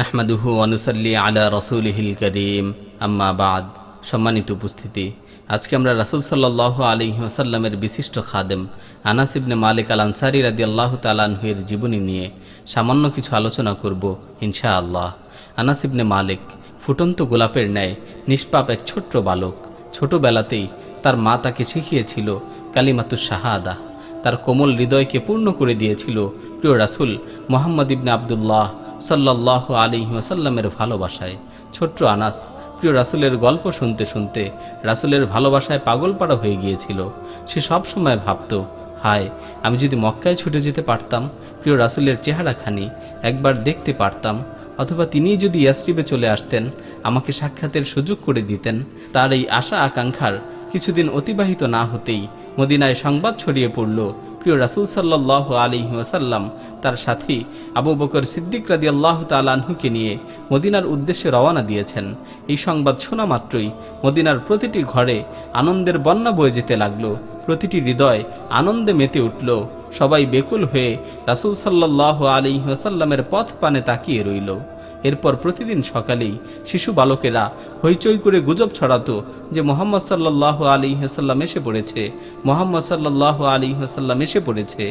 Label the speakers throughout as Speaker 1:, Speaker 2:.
Speaker 1: নাহমাদুহু ওয়া নুসাল্লি আলা রাসূলিহিল কারীম আম্মা বাদ। সম্মানিত উপস্থিতি, আজকে আমরা রাসূল সাল্লাল্লাহু আলাইহি ওয়াসাল্লামের বিশিষ্ট খাদেম আনাস ইবনে মালিক আল আনসারী রাদিয়াল্লাহু তাআলা আনহু-এর জীবনী নিয়ে সামান্য কিছু আলোচনা করব ইনশাআল্লাহ। আনাস ইবনে মালিক ফুটন্ত গোলাপের ন্যায় নিষ্পাপ এক ছোট্ট বালক। ছোটবেলাতেই তার মা তাকে শিখিয়েছিল কালিমাতুশ শাহাদা। তার কোমল হৃদয়কে পূর্ণ করে দিয়েছিল প্রিয় রাসূল মুহাম্মদ ইবনে আবদুল্লাহ সাল্লাল্লাহু আলাইহি ওয়াসাল্লামের ভালোবাসায়। ছোট্ট আনাস প্রিয় রাসূলের গল্প শুনতে শুনতে রাসূলের ভালোবাসায় পাগলপাড়া হয়ে গিয়েছিল। সে সব সময় ভাবত, হায়, আমি যদি মক্কায় ছুটে যেতে পারতাম, প্রিয় রাসূলের চেহারাখানি একবার দেখতে পারতাম, অথবা তিনিই যদি ইয়াসরিবে চলে আসতেন, আমাকে সাক্ষাতের সুযোগ করে দিতেন। তার এই আশা আকাঙ্ক্ষার কিছুদিন অতিবাহিত না হতেই মদিনায় সংবাদ ছড়িয়ে পড়ল প্রিয় রাসূল সাল্লাল্লাহু আলাইহি ওয়াসাল্লাম তার সাথী আবু বকর সিদ্দিক রাদিয়াল্লাহু তাআলা আনহুকে নিয়ে মদিনার উদ্দেশ্যে রওনা দিয়েছেন। এই সংবাদ শোনা মাত্রই মদিনার প্রতিটি ঘরে আনন্দের বন্যা বয়ে যেতে লাগলো। প্রতিটি হৃদয় আনন্দে মেতে উঠল। সবাই বেকুল হয়ে রাসূল সাল্লাল্লাহু আলাইহি ওয়াসাল্লামের পথ পানে তাকিয়ে রইল। এরপর প্রতিদিন সকালেই শিশু বালকেরা হইচই করে গুজব ছড়াতো যে মুহাম্মদ সাল্লাল্লাহু আলাইহি ওয়াসাল্লাম এসে পড়েছে, মুহাম্মদ সাল্লাল্লাহু আলাইহি ওয়াসাল্লাম এসে পড়েছে।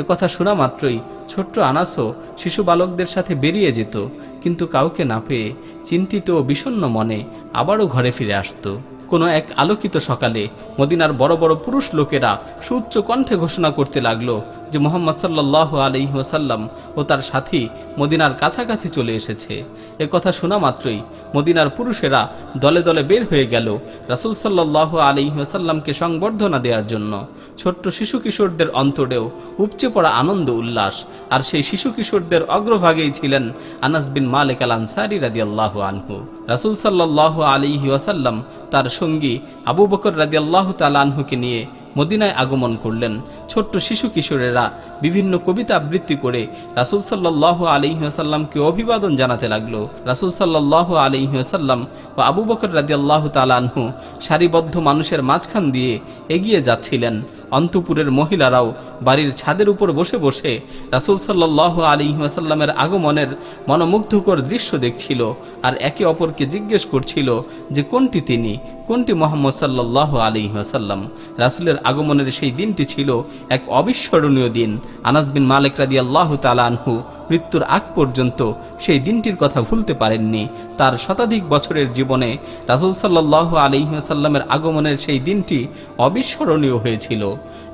Speaker 1: কথা শোনা মাত্রই ছোট্ট আনাসও শিশু বালকদের সাথে বেরিয়ে যেত, কিন্তু কাউকে না পেয়ে চিন্তিত ও বিষণ্ণ মনে আবারও ঘরে ফিরে আসতো। কোনো এক আলোকিত সকালে মদিনার বড় বড় পুরুষ লোকেরা সুউচ্চ কণ্ঠে ঘোষণা করতে লাগলো যে মুহাম্মদ সাল্লাল্লাহু আলাইহি ওয়াসাল্লাম ও তার সাথী মদিনার কাছাকাছি চলে এসেছে। কথা শোনা মাত্রই মদিনার পুরুষেরা দলে দলে বের হয়ে গেল রাসূল সাল্লাল্লাহু আলাইহি ওয়াসাল্লামকে সংবর্ধনা দেওয়ার জন্য। ছোট্ট শিশু কিশোরদের অন্তরেও উপচে পড়া আনন্দ উল্লাস। আর সেই শিশু কিশোরদের অগ্রভাগেই ছিলেন আনাস বিন মালিক আল আনসারী রাদিয়াল্লাহু আনহু। রাসূল সাল্লাল্লাহু আলাইহি ওয়াসাল্লাম তার সঙ্গী আবু বকর রাদিয়াল্লাহু তাআলা আনহুকে নিয়ে মদিনায় আগমন করলেন। ছোট্ট শিশু কিশোরেরা বিভিন্ন কবিতা আবৃত্তি করে রাসূল সাল্লাল্লাহু আলাইহি ওয়াসাল্লামকে অভিবাদন জানাতে লাগলো। রাসূল সাল্লাল্লাহু আলাইহি ওয়াসাল্লাম ও আবু বকর রাদিয়াল্লাহু তাআলা আনহু সারিবদ্ধ মানুষের মাঝখান দিয়ে এগিয়ে যাচ্ছিলেন। অন্তপুরের মহিলারাও বাড়ির ছাদের উপর বসে বসে রাসূল সাল্লাল্লাহু আলাইহি ওয়াসাল্লামের আগমনের মনোমুগ্ধকর দৃশ্য দেখছিল আর একে অপরকে জিজ্ঞেস করছিল যে কোনটি তিনি, কোনটি মুহাম্মদ সাল্লাল্লাহু আলাইহি ওয়াসাল্লাম। রাসূলের আগমনের সেই দিনটি ছিল এক অবিস্মরণীয় দিন। আনাস বিন মালিক রাদিয়াল্লাহু তাআলা আনহু মৃত্যুর আগ পর্যন্ত সেই দিনটির কথা ভুলতে পারেননি। তার শতাধিক বছরের জীবনে রাসূল সাল্লাল্লাহু আলাইহি ওয়াসাল্লামের আগমনের সেই দিনটি অবিস্মরণীয় হয়েছিল।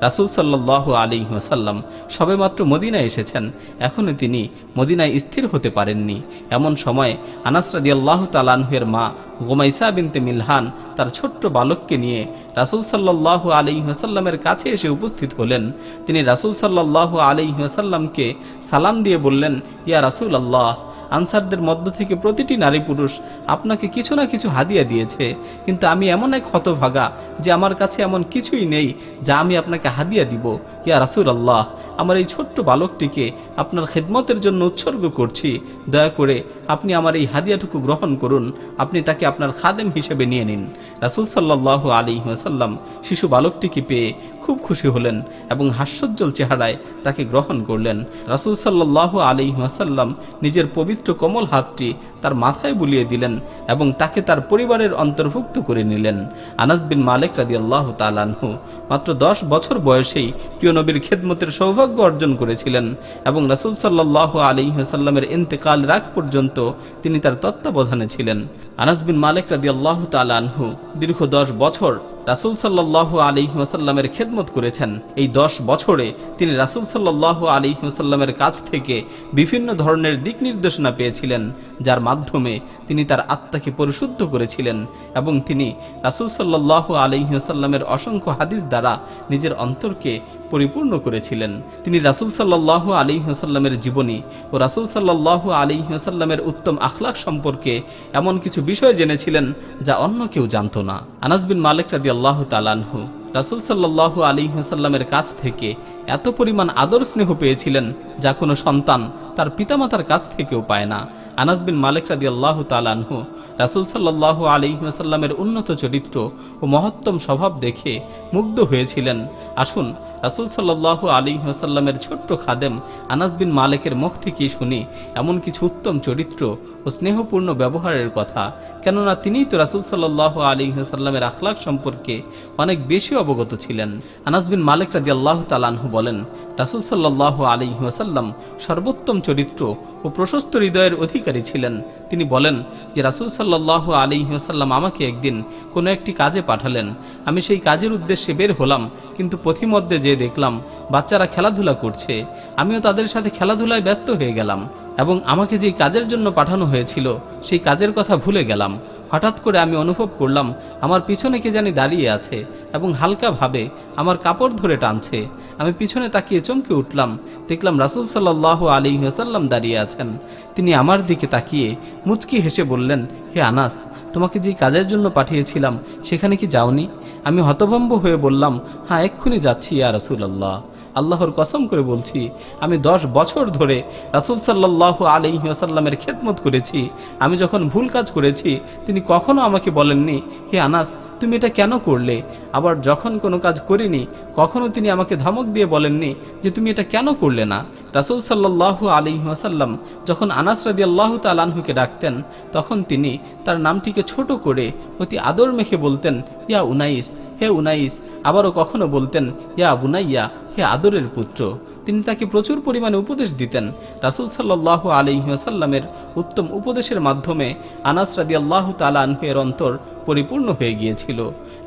Speaker 1: রাসূল সাল্লাল্লাহু আলাইহি ওয়াসাল্লাম সবেমাত্র মদিনায় এসেছেন, এখনো তিনি মদিনায় স্থির হতে পারেননি। এমন সময় আনাস রাদিয়াল্লাহু তাআলা আনহু-এর মা গুমাইসা বিনতে মিলহান তার ছোট্ট বালককে নিয়ে রাসূল সাল্লাল্লাহু আলাইহি ওয়াসাল্লামের কাছে এসে উপস্থিত হলেন। তিনি রাসূল সাল্লাল্লাহু আলাইহি ওয়াসাল্লামকে সালাম দিয়ে বললেন, ইয়া রাসূলুল্লাহ, আনসারদের মধ্য থেকে প্রতিটি নারী পুরুষ আপনাকে কিছু না কিছু হাদিয়া দিয়েছে, কিন্তু আমি এমন এক হতভাগা যে আমার কাছে এমন কিছুই নেই যা আমি আপনাকে হাদিয়া দিব। ইয়া রাসূলুল্লাহ, আমার এই ছোট্ট বালকটিকে আপনার খেদমতের জন্য উৎসর্গ করছি। দয়া করে আপনি আমার এই হাদিয়াটুকু গ্রহণ করুন, আপনি তাকে আপনার খাদেম হিসেবে নিয়ে নিন। রাসূল সাল্লাল্লাহু আলাইহি ওয়াসাল্লাম শিশু বালকটিকে পেয়ে খুব খুশি হলেন এবং হাস্যোজ্জ্বল চেহারায় তাকে গ্রহণ করলেন। রাসূল সাল্লাল্লাহু আলাইহি ওয়াসাল্লাম নিজের পবিত্র কোমল হাতটি তার মাথায় বুলিয়ে দিলেন এবং তাকে তার পরিবারের অন্তর্ভুক্ত করে নিলেন। আনাস বিন মালিক রাদিয়াল্লাহু তাআলা আনহু মাত্র 10 বছর বয়সেই প্রিয় নবীর খেদমতের সৌভাগ্য অর্জন করেছিলেন এবং রাসূল সাল্লাল্লাহু আলাইহি ওয়াসাল্লামের ইন্তেকালের আগ পর্যন্ত তিনি তার তত্ত্বাবধানে ছিলেন। আনাস বিন মালিক রাদিয়াল্লাহু তাআলা আনহু দীর্ঘ 10 বছর রাসূল সাল্লাল্লাহু আলাইহি ওয়াসাল্লামের খেদমত করেছেন। এই 10 বছরে তিনি রাসূল সাল্লাল্লাহু আলাইহি ওয়াসাল্লামের কাছ থেকে বিভিন্ন ধরনের দিক নির্দেশনা পেয়েছিলেন, যার মাধ্যমে তিনি তার আত্মাকে পরিশুদ্ধ করেছিলেন এবং তিনি রাসূল সাল্লাল্লাহু আলাইহি ওয়াসাল্লামের অসংখ্য হাদিস দ্বারা নিজের অন্তরকে পরিপূর্ণ করেছিলেন। তিনি রাসূল সাল্লাল্লাহু আলাইহি ওয়াসাল্লামের জীবনী ও রাসূল সাল্লাল্লাহু আলাইহি ওয়াসাল্লামের উত্তম আখলাক সম্পর্কে এমন কিছু বিষয় জেনেছিলেন যা অন্য কেউ জানত না। আনাস বিন মালিক রাদিয়াল্লাহু তাআলা আনহু রাসূল সাল্লাল্লাহু আলাইহি ওয়াসাল্লামের কাছ থেকে এত পরিমাণ আদর স্নেহ পেয়েছিলেন যা কোনো সন্তান তার পিতামাতার কাছ থেকেও পায় না। আনাস বিন মালিক রাদিয়াল্লাহু তাআলা আনহু রাসূল সাল্লাল্লাহু আলাইহি ওয়াসাল্লামের উন্নত চরিত্র ও মহত্তম স্বভাব দেখে মুগ্ধ হয়েছিলেন। আসুন রাসূল সাল্লাল্লাহু আলাইহি ওয়াসাল্লামের ছোট্ট খাদেম আনাস বিন মালিকের মুখ থেকেই শুনি এমন কিছু উত্তম চরিত্র ও স্নেহপূর্ণ ব্যবহারের কথা, কেননা তিনিই তো রাসূল সাল্লাল্লাহু আলাইহি ওয়াসাল্লামের আখলাক সম্পর্কে অনেক বেশি অবগত ছিলেন। আনাস বিন মালিক রাদিয়াল্লাহু তাআলা আনহু বলেন, রাসূল সাল্লাল্লাহু আলাইহি ওয়াসাল্লাম সর্বোত্তম চরিত্র ও প্রশস্ত হৃদয়ের অধিকারী ছিলেন। তিনি বলেন যে রাসূল সাল্লাল্লাহু আলাইহি ওয়াসাল্লাম আমাকে একদিন কোনো একটি কাজে পাঠালেন। আমি সেই কাজের উদ্দেশ্যে বের হলাম, কিন্তু পথিমধ্যে যেয়ে দেখলাম বাচ্চারা খেলাধুলা করছে। আমিও তাদের সাথে খেলাধুলায় ব্যস্ত হয়ে গেলাম এবং আমাকে যেই কাজের জন্য পাঠানো হয়েছিল সেই কাজের কথা ভুলে গেলাম। হঠাৎ করে আমি অনুভব করলাম আমার পিছনে কে জানি দাঁড়িয়ে আছে এবং হালকাভাবে আমার কাপড় ধরে টানছে। আমি পিছনে তাকিয়ে চমকে উঠলাম, দেখলাম রাসূল সাল্লাল্লাহু আলাইহি ওয়াসাল্লাম দাঁড়িয়ে আছেন। তিনি আমার দিকে তাকিয়ে মুচকি হেসে বললেন, হে আনাস, তোমাকে যেই কাজের জন্য পাঠিয়েছিলাম সেখানে কি যাওনি? আমি হতভম্ব হয়ে বললাম, হ্যাঁ, এক্ষুনি যাচ্ছি ইয়া রাসূলুল্লাহ। আল্লাহর কসম করে বলছি, আমি 10 বছর ধরে রাসূল সাল্লাল্লাহু আলাইহি ওয়াসাল্লামের খেদমত করেছি। আমি যখন ভুল কাজ করেছি তিনি কখনো আমাকে বলেননি, হে আনাস, তুমি এটা কেন করলে? আবার যখন কোনো কাজ করিনি কখনো তিনি আমাকে ধমক দিয়ে বলেননি যে তুমি এটা কেন করলে না। রাসূল সাল্লাল্লাহু আলাইহি ওয়াসাল্লাম যখন আনাস রাদিয়াল্লাহু তাআলা আনহুকে ডাকতেন তখন তিনি তার নামটিকে ছোট করে অতি আদর মেখে বলতেন, ইয়া উনাইস, হে উনাইস। আবারও কখনো বলতেন, ইয়া বুনাইয়া, হে আদরের পুত্র। তিনি তাকে প্রচুর পরিমাণে উপদেশ দিতেন। রাসূল সাল্লাল্লাহু আলাইহি ওয়াসাল্লামের উত্তম উপদেশের মাধ্যমে আনাস রাদিয়াল্লাহু তাআলা আনহু এর অন্তর পরিপূর্ণ হয়ে গিয়েছিল।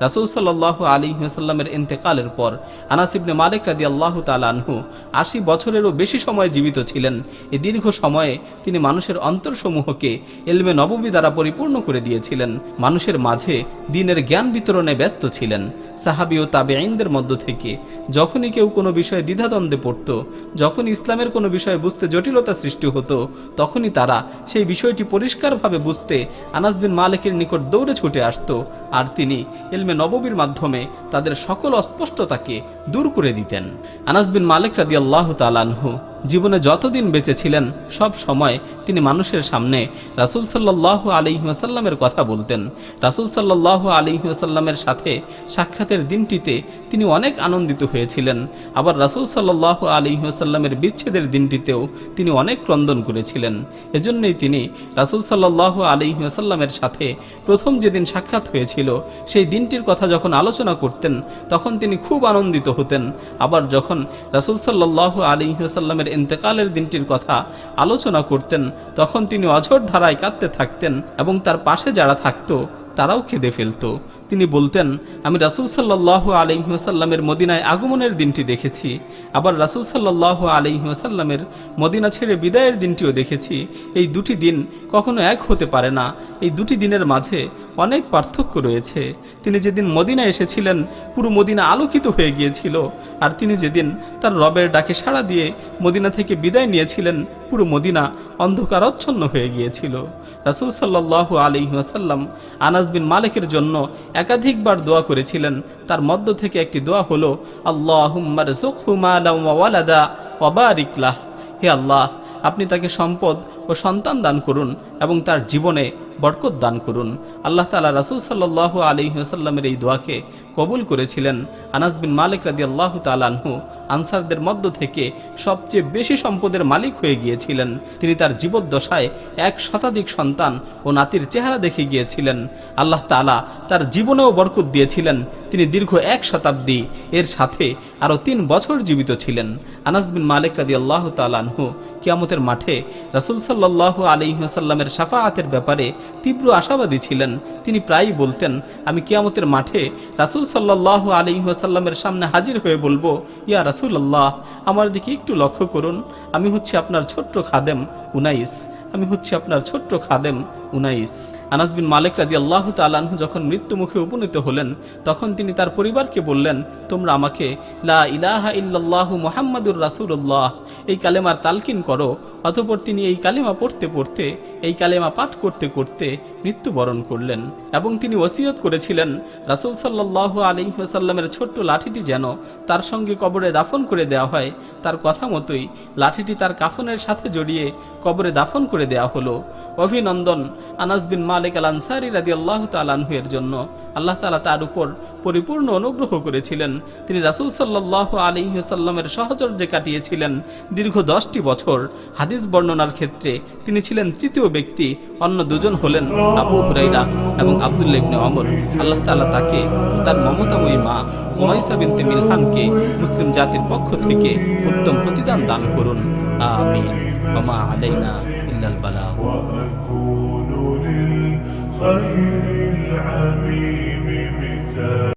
Speaker 1: রাসূল সাল্লাল্লাহু আলাইহি ওয়াসাল্লামের ইন্তেকালের পর আনাস ইবনে মালিক রাদিয়াল্লাহু তাআলা আনহু 80 বছরেরও বেশি সময় জীবিত ছিলেন। এই দীর্ঘ সময়ে তিনি মানুষের অন্তরসমূহকে ইলমে নববী দ্বারা পরিপূর্ণ করে দিয়েছিলেন। মানুষের মাঝে দ্বীনের জ্ঞান বিতরণে ব্যস্ত ছিলেন। সাহাবী ও তাবেঈনদের মধ্য থেকে যখনই কেউ কোনো বিষয়ে দ্বিধাদ্বন্দ্বে পড়ত, যখন ইসলামের কোনো বিষয়ে বুঝতে জটিলতা সৃষ্টি হতো, তখনই তারা সেই বিষয়টি পরিষ্কারভাবে বুঝতে আনাস বিন মালিকের নিকট দৌড়ে ছুটে আসত, আর তিনি ইলমে নববীর মাধ্যমে তাদের সকল অস্পষ্টতাকে দূর করে দিতেন। আনাস বিন মালিক রাদিয়াল্লাহু তাআলা আনহু জীবনে যতদিন বেঁচে ছিলেন সব সময় তিনি মানুষের সামনে রাসূল সাল্লাল্লাহু আলাইহি ওয়াসাল্লামের কথা বলতেন। রাসূল সাল্লাল্লাহু আলাইহি ওয়াসাল্লামের সাথে সাক্ষাতের দিনটিতে তিনি অনেক আনন্দিত হয়েছিলেন। আবার রাসূল সাল্লাল্লাহু আলাইহি ওয়াসাল্লামের বিচ্ছেদের দিনটিতেও তিনি অনেক ক্রন্দন করেছিলেন। এজন্যই তিনি রাসূল সাল্লাল্লাহু আলাইহি ওয়াসাল্লামের সাথে প্রথম যেদিন সাক্ষাৎ হয়েছিল সেই দিনটির কথা যখন আলোচনা করতেন তখন তিনি খুব আনন্দিত হতেন। আবার যখন রাসূল সাল্লাল্লাহু আলাইহি ওয়াসাল্লামের ইন্তেকালের দিনটির কথা আলোচনা করতেন তখন তিনি অঝোর ধারায় কাঁদতে থাকতেন এবং তার পাশে যারা থাকতো তারাও কেঁদে ফেলত। তিনি বলতেন, আমি রাসূল সাল্লাল্লাহু আলাইহি ওয়াসাল্লামের মদিনায় আগমনের দিনটি দেখেছি, আবার রাসূল সাল্লাল্লাহু আলাইহি ওয়াসাল্লামের মদিনা ছেড়ে বিদায়ের দিনটিও দেখেছি। এই দুটি দিন কখনো এক হতে পারে না। এই দুটি দিনের মাঝে অনেক পার্থক্য রয়েছে। তিনি যেদিন মদিনা এসেছিলেন পুরো মদিনা আলোকিত হয়ে গিয়েছিল, আর তিনি যেদিন তার রবের ডাকে সাড়া দিয়ে মদিনা থেকে বিদায় নিয়েছিলেন পুরো মদিনা অন্ধকারাচ্ছন্ন হয়ে গিয়েছিল। রাসূল সাল্লাল্লাহু আলাইহি ওয়াসাল্লাম আনাস বিন মালিকের জন্য একাধিকবার দোয়া করেছিলেন। তার মধ্য থেকে একটি দোয়া হলো, আল্লাহুম্মা রযুকহু মালান ওয়া ওয়ালাদা ওয়া বারিক লাহ। হে আল্লাহ, আপনি তাকে সম্পদ ও সন্তান দান করুন এবং তার জীবনে বরকত দান করুন। আল্লাহ তাআলা রাসূল সাল্লাল্লাহু আলাইহি ওয়াসাল্লামের এই দোয়াকে কবুল করেছিলেন। আনাস বিন মালিক রাদিয়াল্লাহু তাআলা আনহু আনসারদের মধ্য থেকে সবচেয়ে বেশি সম্পদের মালিক হয়ে গিয়েছিলেন। তিনি তার জীবদ্দশায় 1 শতাধিক সন্তান ও নাতির চেহারা দেখে গিয়েছিলেন। আল্লাহ তাআলা তার জীবনেও বরকত দিয়েছিলেন। তিনি দীর্ঘ 1 শতাব্দী এর সাথে আরও 3 বছর জীবিত ছিলেন। আনাস বিন মালিক রাদিয়াল্লাহু তাআলা আনহু কিয়ামতের মাঠে রাসূল সাল্লাল্লাহু আলাইহি ওয়াসাল্লামের শাফাআতের ব্যাপারে তীব্র আশাবাদী ছিলেন। তিনি প্রায়ই বলতেন, আমি কিয়ামতের মাঠে রাসূল সাল্লাল্লাহু আলাইহি ওয়াসাল্লামের সামনে হাজির হয়ে বলবো, ইয়া রাসূলুল্লাহ, আমার দিকে একটু লক্ষ্য করুন, আমি হচ্ছি আপনার ছোট্ট খাদেম উনাইস। আমি হচ্ছি আপনার ছোট্ট খাদেম উনাইস। আনাস বিন মালিক রাদিয়াল্লাহু তাআলা আনহু যখন মৃত্যু মুখে উপনীত হলেন, তখন তিনি তার পরিবারকে বললেন, তোমরা আমাকে লা ইলাহা ইল্লাল্লাহু মুহাম্মাদুর রাসূলুল্লাহ এই কালেমার তালকিন করো। অতঃপর তিনি এই কালেমা পড়তে পড়তে, এই কালেমা পাঠ করতে করতে মৃত্যুবরণ করলেন। এবং তিনি ওসিয়ত করেছিলেন রাসূল সাল্লাল্লাহু আলাইহি ওয়াসাল্লামের ছোট্ট লাঠিটি যেন তার সঙ্গে কবরে দাফন করে দেওয়া হয়। তার কথা মতোই লাঠিটি তার কাফনের সাথে জড়িয়ে কবরে দাফন করে দেওয়া হলো। অভিনন্দন আনাস বিন মালিক আল আনসারী রাদিয়াল্লাহু তাআলা আনহু এর জন্য। আল্লাহ তাআলা তার উপর পরিপূর্ণ অনুগ্রহ করেছিলেন। তিনি রাসূল সাল্লাল্লাহু আলাইহি ওয়াসাল্লামের সহচর্যে কাটিয়েছিলেন দীর্ঘ 10টি বছর। হাদিস বর্ণনার ক্ষেত্রে তিনি ছিলেন তৃতীয় ব্যক্তি, অন্য দুজন হলেন আবু হুরাইরা এবং আব্দুল্লাহ ইবনে ওমর। আল্লাহ তাআলা তাকে তার মমতাময়ী মা উমাইসা বিনতে মিলহানকে মুসলিম জাতির পক্ষ থেকে উত্তম প্রতিদান দান করুন। আমিন। ওয়া মা আলাইনা ইল্লাল বালাগ।